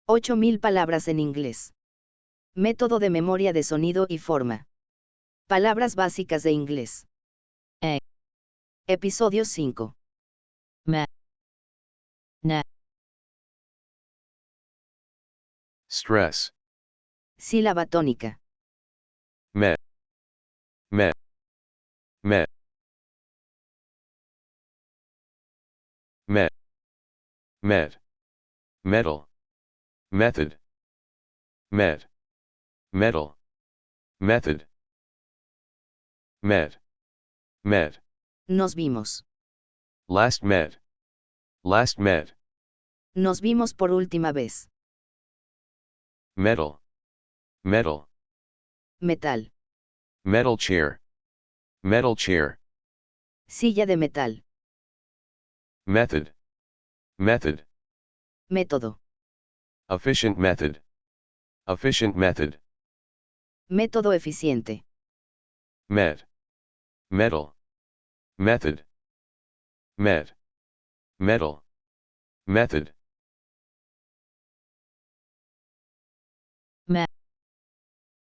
8000 palabras en inglés. Método de memoria de sonido y forma. Palabras básicas de inglés. Episodio 5. Stress. Sílaba tónica. Met. Met. Met. Met. Met. Metal. Method. Met. Metal. Method. Met. Met. Nos vimos. Last met. Last met. Nos vimos por última vez. Metal. Metal. Metal. Metal chair. Metal chair. Silla de metal. Method. Method. Método. Efficient method. Efficient method. Método eficiente. Met. Metal. Method. Met. Metal. Method.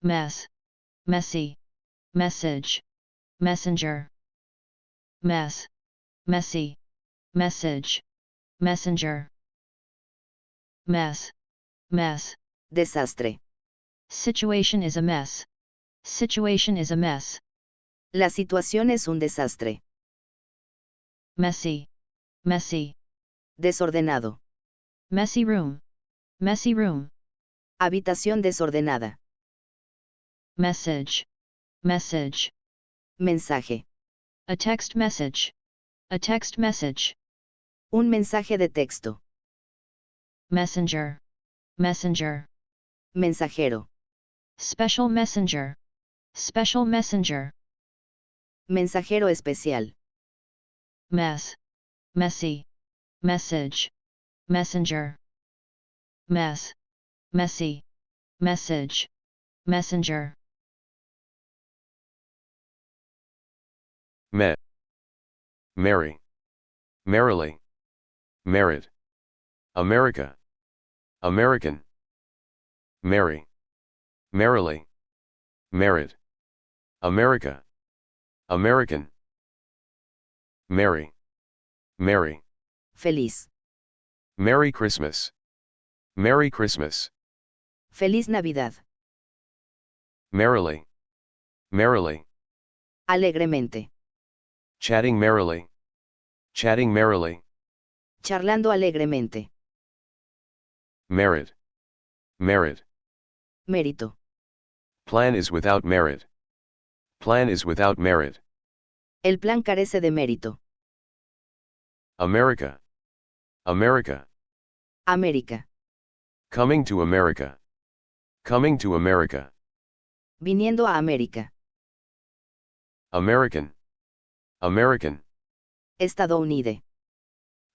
Mess, messy, message, messenger. Mess, messy, message, messenger. Mess, mess. Desastre. Situation is a mess. Situation is a mess. La situación es un desastre. Messy, messy. Desordenado. Messy room, messy room. Habitación desordenada. Message, message. Mensaje. A text message, a text message. Un mensaje de texto. Messenger, messenger. Mensajero. Special messenger, special messenger. Mensajero especial. Mess, messy, message, messenger. Mess, messy, message, messenger. Met. Merry. Merrily. Merit. America. American. Merry. Merrily. Merit. America. American. Merry. Merry. Feliz. Merry Christmas. Merry Christmas. Feliz Navidad. Merrily. Merrily. Alegremente. Chatting merrily. Chatting merrily. Charlando alegremente. Merit. Merit. Mérito. Plan is without merit. Plan is without merit. El plan carece de mérito. America. America. América. Coming to America. Coming to America. Viniendo a América. American. American. Estadounidense.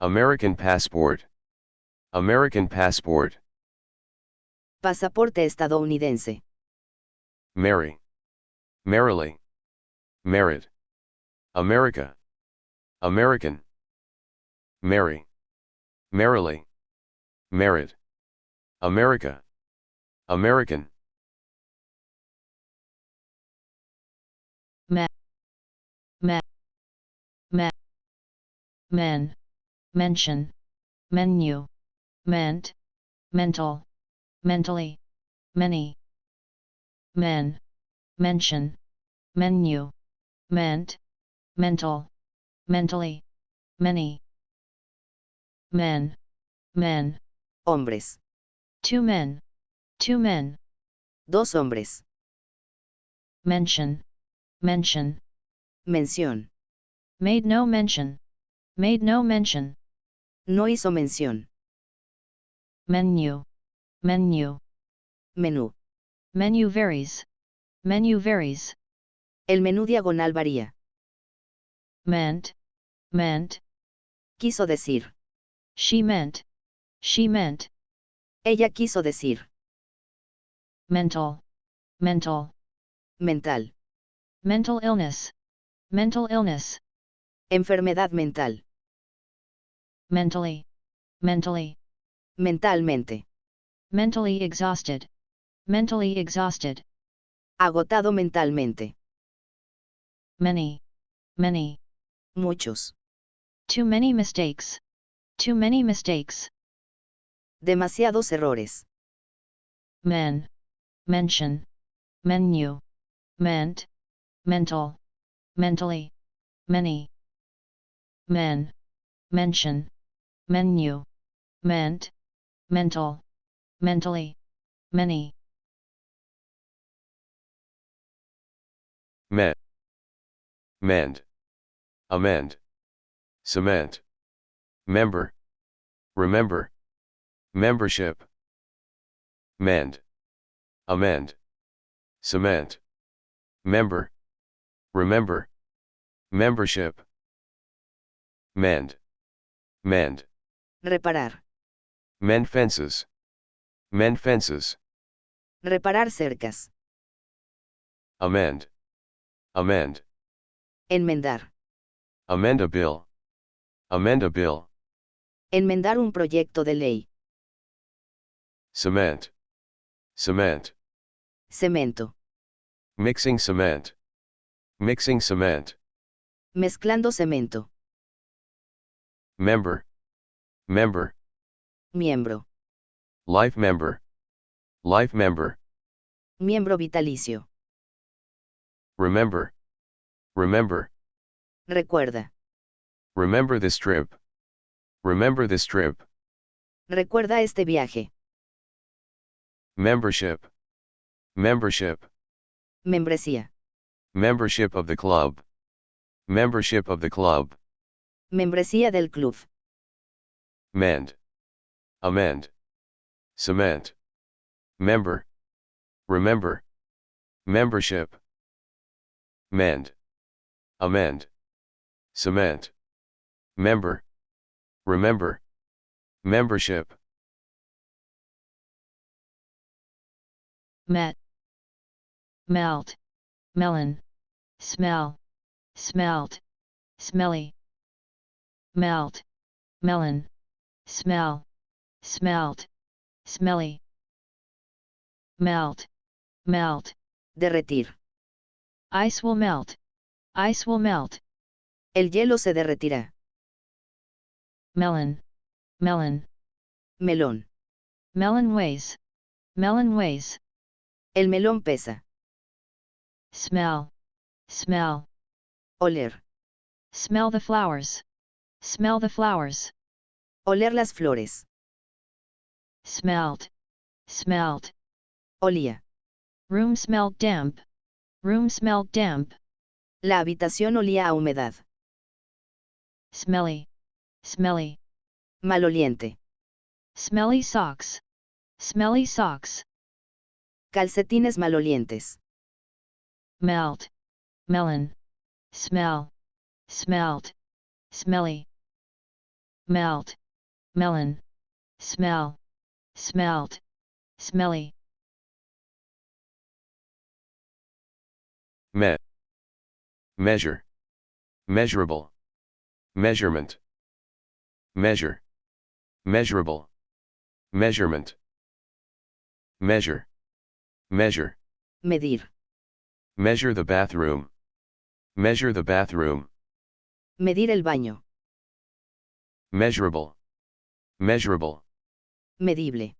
American passport. American passport. Pasaporte estadounidense. Merry. Merrily. Merit. America. American. Merry. Merrily. Merit. America. American. Men, mention, menu, meant, mental, mentally, many. Men, mention, menu, meant, mental, mentally, many. Men, men. Hombres. 2 men, 2 men. 2 hombres. Mention, mention. Mención. Made no mention, made no mention. No hizo mención. Menu, menu. Menú. Menu varies, menu varies. El menú diagonal varía. Meant, meant. Quiso decir. She meant, she meant. Ella quiso decir. Mental, mental. Mental. Mental illness, mental illness. Enfermedad mental. Mentally, mentally. Mentalmente. mentally exhausted, mentally exhausted. Agotado mentalmente. Many, many. Muchos. Too many mistakes, too many mistakes. Demasiados errores. Men, mention, menu, meant, mental, mentally, many. Men, mention, menu, meant, mental, mentally, many. Met. Mend. Amend. Cement. Member. Remember. Membership. Mend. Amend. Cement. Member. Remember. Membership. Mend. Mend. Reparar. Mend fences. Mend fences. Reparar cercas. Amend. Amend. Enmendar. Amend a bill. Amend a bill. Enmendar un proyecto de ley. Cement. Cement. Cemento. Mixing cement. Mixing cement. Mezclando cemento. Member. Member. Miembro. Life member. Life member. Miembro vitalicio. Remember. Remember. Recuerda. Remember this trip. Remember this trip. Recuerda este viaje. Membership. Membership. Membresía. Membership of the club. Membership of the club. Membresía del club. Mend. Amend. Cement. Member. Remember. Membership. Mend. Amend. Cement. Member. Remember. Membership. Met, melt, melon, smell, smelt, smelly. Melt, melon, smell, smelt, smelly. Melt, melt. Derretir. Ice will melt, ice will melt. El hielo se derretirá. Melon, melon. Melón. Melon weighs, melon weighs. El melón pesa. Smell, smell. Oler. Smell the flowers, smell the flowers. Oler las flores. Smelt, smelt. Olía. Room smelled damp, room smelled damp. La habitación olía a humedad. Smelly, smelly. Maloliente. Smelly socks, smelly socks. Calcetines malolientes. Melt, melon. Smell, smelt, smelly. Melt, melon. Smell, smelt, smelly. Met. Measure. Measurable. Measurement. Measure. Measurable. Measurement. Measure. Measure. Medir. Measure the bathroom. Measure the bathroom. Medir el baño. Measurable. Measurable. Medible.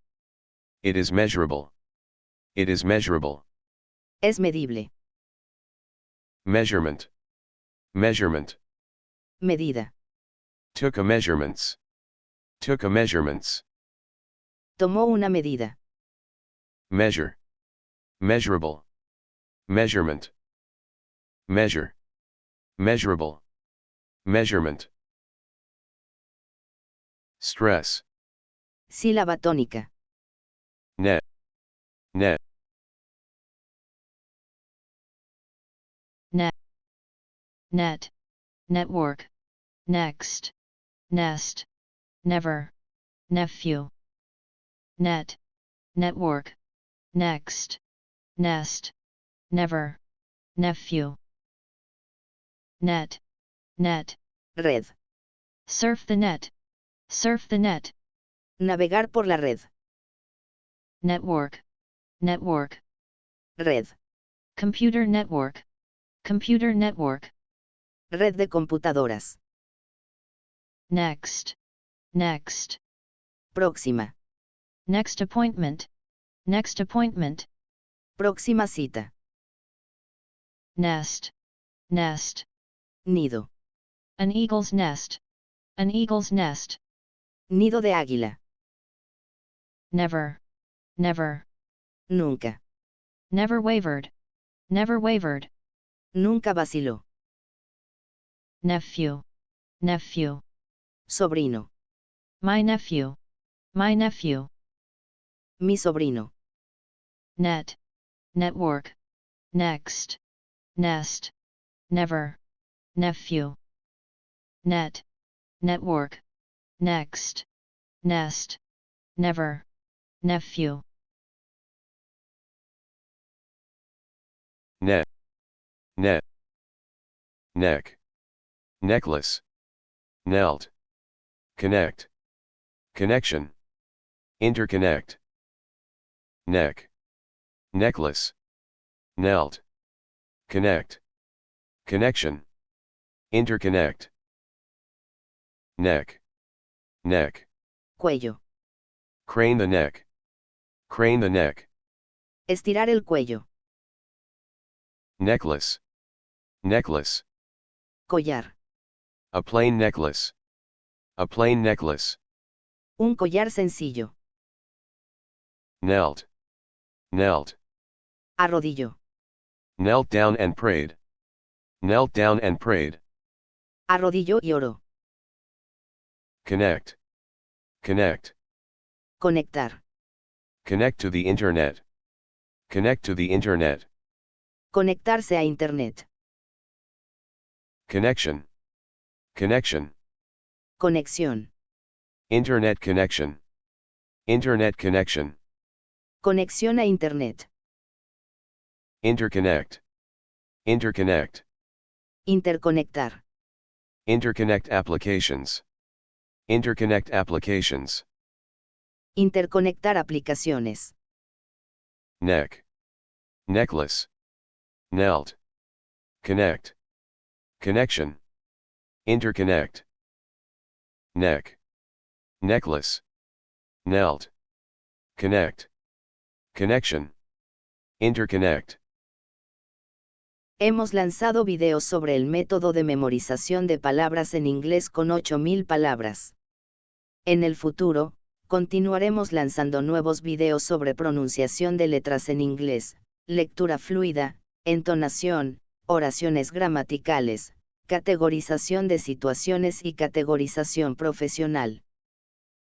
It is measurable. It is measurable. Es medible. Measurement. Measurement. Medida. Took a measurements. Took a measurements. Tomó una medida. Measure. Measurable. Measurement. Measure. Measurable. Measurement. Stress. Sílaba tónica. Net. Net. Net, net. Network. Next. Nest. Never. Nephew. Net. Network. Next. Nest. Never. Nephew. Net. Net. Red. Surf the net. Surf the net. Navegar por la red. network, network, red, computer network, computer network, red de computadoras, next, next, próxima, next appointment, next appointment, próxima cita, nest, nest, nido, an eagle's nest, an eagle's nest, nido de águila, never, never, nunca, never wavered, never wavered, nunca vaciló, nephew, nephew, sobrino, my nephew, my nephew, mi sobrino, net, network, next, nest, never, nephew, net, network, next, nest, never, nephew, net, net, neck, necklace, knelt, connect, connection, interconnect, neck, necklace, knelt, connect, connection, interconnect, neck, neck, cuello, crane the neck, crane the neck, estirar el cuello, necklace, necklace, collar, a plain necklace, a plain necklace, un collar sencillo, knelt, knelt, arrodilló, knelt down and prayed, knelt down and prayed, arrodilló y oró, connect, connect, conectar, connect to the internet, connect to the internet, conectarse a internet, connection, connection, conexión, internet connection, internet connection, conexión a internet, interconnect, interconnect, interconectar, interconnect applications, interconnect applications, interconectar aplicaciones, neck, necklace, knelt, connect, connection, interconnect, neck, necklace, knelt, connect, connection, interconnect. Hemos lanzado videos sobre el método de memorización de palabras en inglés con 8000 palabras. En el futuro, continuaremos lanzando nuevos videos sobre pronunciación de letras en inglés, lectura fluida, entonación, oraciones gramaticales, categorización de situaciones y categorización profesional.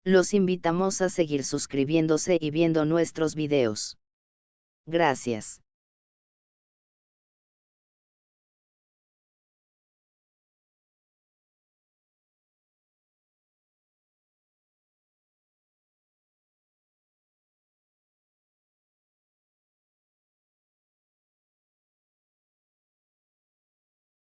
Los invitamos a seguir suscribiéndose y viendo nuestros videos. Gracias.